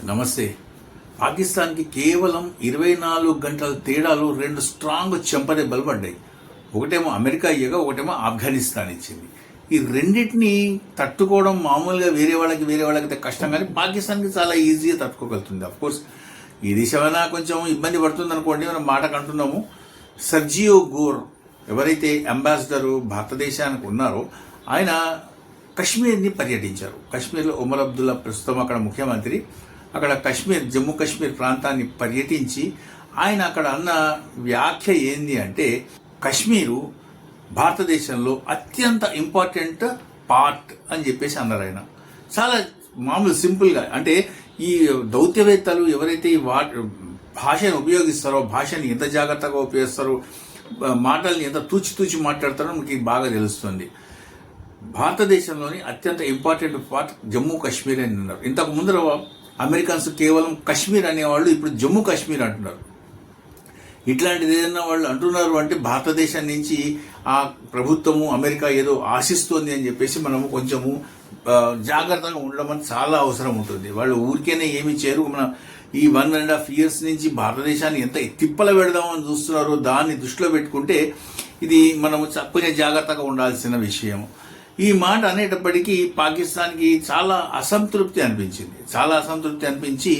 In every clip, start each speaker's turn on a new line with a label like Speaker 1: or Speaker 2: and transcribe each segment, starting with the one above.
Speaker 1: నమస్తే. పాకిస్తాన్కి కేవలం 24 గంటల తేడాలో రెండు స్ట్రాంగ్ చెంపదెబ్బలు పడ్డాయి. ఒకటేమో అమెరికా ఇయ్యగా, ఒకటేమో ఆఫ్ఘనిస్తాన్ ఇచ్చింది. ఈ రెండింటిని తట్టుకోవడం మామూలుగా వేరే వాళ్ళకి కష్టం, కానీ పాకిస్తాన్కి చాలా ఈజీగా తట్టుకోగలుగుతుంది. అఫ్కోర్స్ ఈ దేశమైనా కొంచెం ఇబ్బంది పడుతుంది అనుకోండి, మనం మాటకు అంటున్నాము. సర్జియో గోర్ ఎవరైతే అంబాసిడరు భారతదేశానికి ఉన్నారో ఆయన కశ్మీర్ని పర్యటించారు. కశ్మీర్లో ఉమర్ అబ్దుల్లా ప్రస్తుతం అక్కడ ముఖ్యమంత్రి. అక్కడ జమ్మూ కాశ్మీర్ ప్రాంతాన్ని పర్యటించి ఆయన అక్కడ అన్న వ్యాఖ్య ఏంది అంటే, కశ్మీరు భారతదేశంలో అత్యంత ఇంపార్టెంట్ పార్ట్ అని చెప్పేసి అన్నారు. ఆయన చాలా మామూలు సింపుల్గా, అంటే ఈ దౌత్యవేత్తలు ఎవరైతే ఈ భాషను ఉపయోగిస్తారో, భాషని ఎంత జాగ్రత్తగా ఉపయోగిస్తారో, మాటల్ని ఎంత తూచి మాట్లాడతారో మనకి బాగా తెలుస్తుంది. భారతదేశంలోని అత్యంత ఇంపార్టెంట్ పార్ట్ జమ్మూ కాశ్మీర్ అని అన్నారు. ఇంతకు ముందర అమెరికన్స్ కేవలం కశ్మీర్ అనేవాళ్ళు ఇప్పుడు జమ్మూ కాశ్మీర్ అంటున్నారు. ఇట్లాంటిది ఏదైనా వాళ్ళు అంటున్నారు అంటే భారతదేశం నుంచి ఆ ప్రభుత్వము అమెరికా ఏదో ఆశిస్తోంది అని చెప్పేసి మనము కొంచెము జాగ్రత్తగా ఉండడం చాలా అవసరం ఉంటుంది. వాళ్ళు ఊరికేనే ఏమి చేయరు. మన ఈ 1.5 years నుంచి భారతదేశాన్ని ఎంత తిప్పల పెడదామని చూస్తున్నారో దాన్ని దృష్టిలో పెట్టుకుంటే ఇది మనము కొంచెం జాగ్రత్తగా ఉండాల్సిన విషయం. ఈ మాట అనేటప్పటికీ పాకిస్తాన్కి చాలా అసంతృప్తి అనిపించి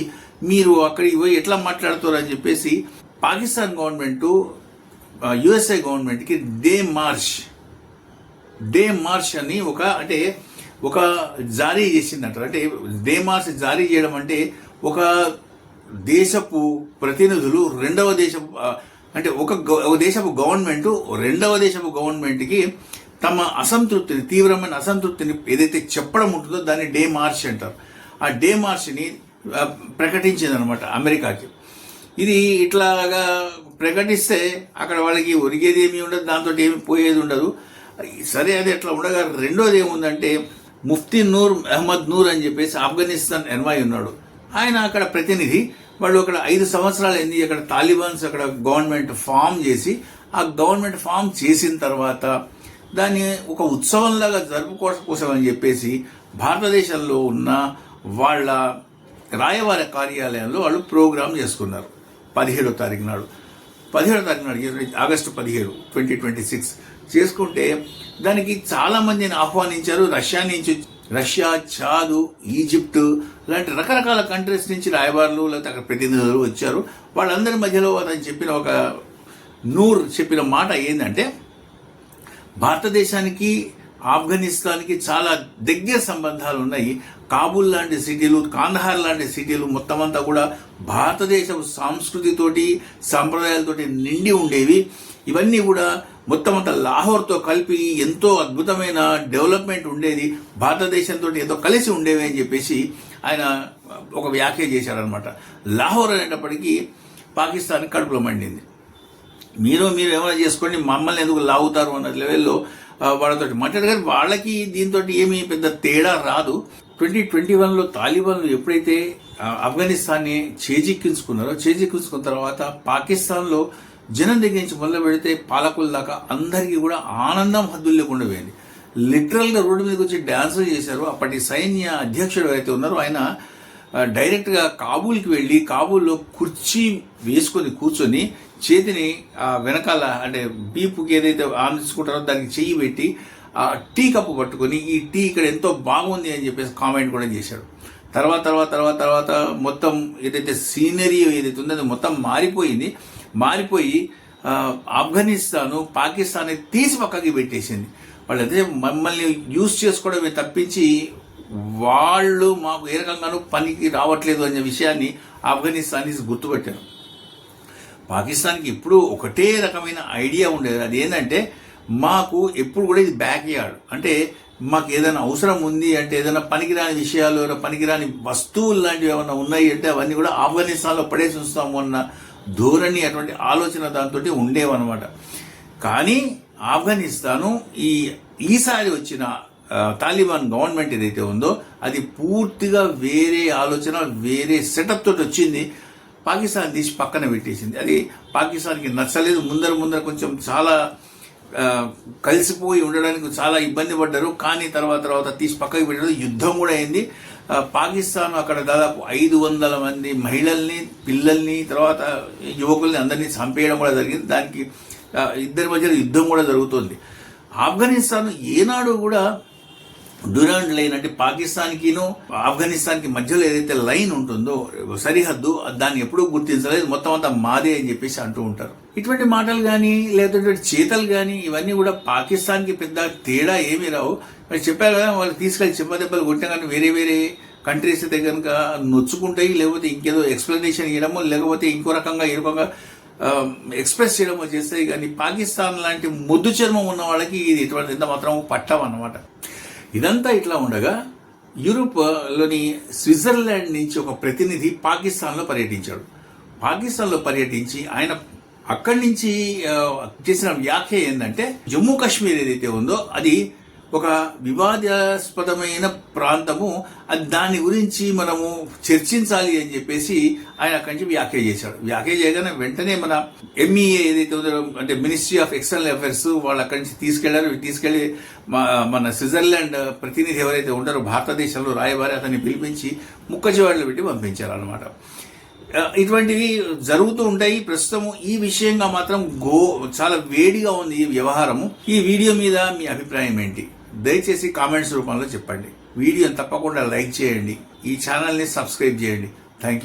Speaker 1: మీరు అక్కడికి పోయి ఎట్లా మాట్లాడుతారు అని చెప్పేసి పాకిస్తాన్ గవర్నమెంట్ యుఎస్ఏ గవర్నమెంట్కి డే మార్చ్ అని ఒక జారీ చేసిందంటారు. అంటే డే మార్చ్ జారీ చేయడం అంటే ఒక దేశపు ప్రతినిధులు రెండవ దేశపు, అంటే ఒక దేశపు గవర్నమెంట్ రెండవ దేశపు గవర్నమెంట్కి తమ అసంతృప్తిని, తీవ్రమైన అసంతృప్తిని ఏదైతే చెప్పడం ఉంటుందో దాన్ని డే మార్చ్ అంటారు. ఆ డే మార్చ్ని ప్రకటించిందనమాట అమెరికాకి. ఇది ఇట్లాగా ప్రకటిస్తే అక్కడ వాళ్ళకి ఒరిగేది ఏమీ ఉండదు, దాంతో ఏమి పోయేది ఉండదు. సరే, అది అట్లా ఉండగా రెండోది ఏముందంటే, ముఫ్తీ నూర్ అహ్మద్ నూర్ అని చెప్పేసి ఆఫ్ఘనిస్తాన్ ఎన్వాయ్ ఉన్నాడు. ఆయన అక్కడ ప్రతినిధి. వాళ్ళు అక్కడ 5 సంవత్సరాలు అయింది. అక్కడ తాలిబాన్స్ అక్కడ గవర్నమెంట్ ఫామ్ చేసి, ఆ గవర్నమెంట్ ఫామ్ చేసిన తర్వాత దాన్ని ఒక ఉత్సవంలాగా జరుపుకోవడం కోసం అని చెప్పేసి భారతదేశంలో ఉన్న వాళ్ళ రాయబార కార్యాలయంలో వాళ్ళు ప్రోగ్రాం చేసుకున్నారు. 17వ తారీఖు నాడు ఆగస్టు 17, 2026 చేసుకుంటే దానికి చాలా మందిని ఆహ్వానించారు. రష్యా, చాద్, ఈజిప్ట్ లాంటి రకరకాల కంట్రీస్ నుంచి రాయబారులు లేకపోతే అక్కడ ప్రతినిధులు వచ్చారు. వాళ్ళందరి మధ్యలో అతను చెప్పిన మాట ఏంటంటే, భారతదేశానికి ఆఫ్ఘనిస్తాన్కి చాలా దగ్గర సంబంధాలు ఉన్నాయి. కాబూల్ లాంటి సిటీలు, కాందహార్ లాంటి సిటీలు మొత్తం అంతా కూడా భారతదేశ సంస్కృతితోటి సంప్రదాయాలతోటి నిండి ఉండేవి. ఇవన్నీ కూడా మొత్తం అంతా లాహోర్తో కలిపి ఎంతో అద్భుతమైన డెవలప్మెంట్ ఉండేది, భారతదేశంతో ఎంతో కలిసి ఉండేవి అని చెప్పేసి ఆయన ఒక వ్యాఖ్య చేశారనమాట. లాహోర్ అనేటప్పటికీ పాకిస్తాన్ కడుపులో మండింది. మీరు ఏమైనా చేసుకోండి, మమ్మల్ని ఎందుకు లాగుతారు అన్న లెవెల్లో వాళ్ళతో మాట్లాడారు. వాళ్ళకి దీంతో ఏమీ పెద్ద తేడా రాదు. 2021లో తాలిబాన్లు ఎప్పుడైతే ఆఫ్ఘనిస్తాన్ని చేజిక్కించుకున్న తర్వాత పాకిస్తాన్లో జనం దగ్గర నుంచి మొదలు పెడితే పాలకుల దాకా అందరికీ కూడా ఆనందం హద్దులు లేకుండా పోయింది. లిటరల్గా రోడ్డు మీదకి వచ్చి డ్యాన్సులు చేశారు. అప్పటి సైన్య అధ్యక్షుడు ఎవరైతే ఉన్నారో ఆయన డైరెక్ట్గా కాబూల్కి వెళ్ళి కాబూల్లో కుర్చీ వేసుకొని కూర్చొని చేతిని వెనకాల, అంటే బీపుకి ఏదైతే ఆనందించుకుంటారో దానికి చెయ్యి పెట్టి ఆ టీ కప్పు పట్టుకొని ఈ టీ ఇక్కడ ఎంతో బాగుంది అని చెప్పేసి కామెంట్ కూడా చేశాడు. తర్వాత మొత్తం ఏదైతే సీనరీ ఏదైతే ఉందో అది మొత్తం మారిపోయి ఆఫ్ఘనిస్తాను పాకిస్తాన్ తీసి పక్కకి పెట్టేసింది. వాళ్ళు అదే మమ్మల్ని యూజ్ చేసుకోవడమే తప్పించి వాళ్ళు మాకు ఏ రకంగానూ పనికి రావట్లేదు అనే విషయాన్ని ఆఫ్ఘనిస్తానీస్ గుర్తుపెట్టారు. పాకిస్తాన్కి ఎప్పుడు ఒకటే రకమైన ఐడియా ఉండేది. అది ఏంటంటే, మాకు ఎప్పుడు కూడా ఇది బ్యాక్ యార్డ్. అంటే మాకు ఏదైనా అవసరం ఉంది అంటే, ఏదైనా పనికిరాని విషయాలు, పనికిరాని వస్తువులు లాంటివి ఏమైనా ఉన్నాయి అంటే అవన్నీ కూడా ఆఫ్ఘనిస్తాన్లో పడేసి ఉంచుతాము అన్న ధోరణి, అటువంటి ఆలోచన దాంతో ఉండేవన్నమాట. కానీ ఆఫ్ఘనిస్తాను ఈసారి వచ్చిన తాలిబాన్ గవర్నమెంట్ ఏదైతే ఉందో అది పూర్తిగా వేరే ఆలోచన, వేరే సెటప్ తోటి వచ్చింది. పాకిస్తాన్ తీసి పక్కన పెట్టేసింది. అది పాకిస్తాన్కి నచ్చలేదు. ముందర కొంచెం చాలా కలిసిపోయి ఉండడానికి చాలా ఇబ్బంది పడ్డారు. కానీ తర్వాత తీసి పక్కకి పెట్టడం, యుద్ధం కూడా అయింది. పాకిస్తాన్ అక్కడ దాదాపు 500 మంది మహిళల్ని, పిల్లల్ని, తర్వాత యువకుల్ని అందరినీ చంపేయడం కూడా జరిగింది. దానికి ఇద్దరి మధ్యలో యుద్ధం కూడా జరుగుతుంది. ఆఫ్ఘనిస్తాన్ ఏనాడు కూడా డ్యూరాండ్ లైన్ అంటే పాకిస్తాన్కిను ఆఫ్ఘనిస్తాన్కి మధ్యలో ఏదైతే లైన్ ఉంటుందో సరిహద్దు, దాన్ని ఎప్పుడూ గుర్తించలేదు, మొత్తం అంతా మాదే అని చెప్పేసి అంటూ ఉంటారు. ఇటువంటి మాటలు కానీ లేదంటే చేతలు కానీ ఇవన్నీ కూడా పాకిస్తాన్కి పెద్ద తేడా ఏమీ రావు. మరి చెప్పారు కదా, వాళ్ళు తీసుకెళ్లి చెప్పదెబ్బలు కొట్టినా కానీ వేరే వేరే కంట్రీస్ అయితే కనుక నొచ్చుకుంటాయి, లేకపోతే ఇంకేదో ఎక్స్ప్లెనేషన్ ఇవ్వడమో లేకపోతే ఇంకో రకంగా ఈ రకంగా ఎక్స్ప్రెస్ చేయడమో చేస్తాయి. కానీ పాకిస్తాన్ లాంటి మొద్దు చర్మం ఉన్న వాళ్ళకి ఇది ఇటువంటి ఎంత మాత్రం పట్టం అన్నమాట. ఇదంతా ఇట్లా ఉండగా యూరోప్లోని స్విట్జర్లాండ్ నుంచి ఒక ప్రతినిధి పాకిస్తాన్లో పర్యటించాడు. పాకిస్తాన్లో పర్యటించి ఆయన అక్కడి నుంచి చేసిన వ్యాఖ్య ఏంటంటే, జమ్మూ కాశ్మీర్ ఏదైతే ఉందో అది ఒక వివాదాస్పదమైన ప్రాంతము, అది దాని గురించి మనము చర్చించాలి అని చెప్పేసి ఆయన అక్కడి నుంచి వ్యాఖ్య చేశాడు. వ్యాఖ్య చేయగానే వెంటనే మన MEA ఏదైతే ఉందో అంటే మినిస్ట్రీ ఆఫ్ ఎక్స్టర్నల్ అఫైర్స్ వాళ్ళు అక్కడి నుంచి తీసుకెళ్లి మన స్విట్జర్లాండ్ ప్రతినిధి ఎవరైతే ఉంటారో భారతదేశంలో రాయబారి అతన్ని పిలిపించి ముక్కచివాడలో పెట్టి పంపించారు అన్నమాట. ఇటువంటివి జరుగుతూ ఉంటాయి. ప్రస్తుతం ఈ విషయంగా మాత్రం చాలా వేడిగా ఉంది ఈ వ్యవహారము. ఈ వీడియో మీద మీ అభిప్రాయం ఏంటి? దయచేసి కామెంట్స్ రూపంలో చెప్పండి. వీడియోని తప్పకుండా లైక్ చేయండి, ఈ ఛానల్ని సబ్స్క్రైబ్ చేయండి. Thank you.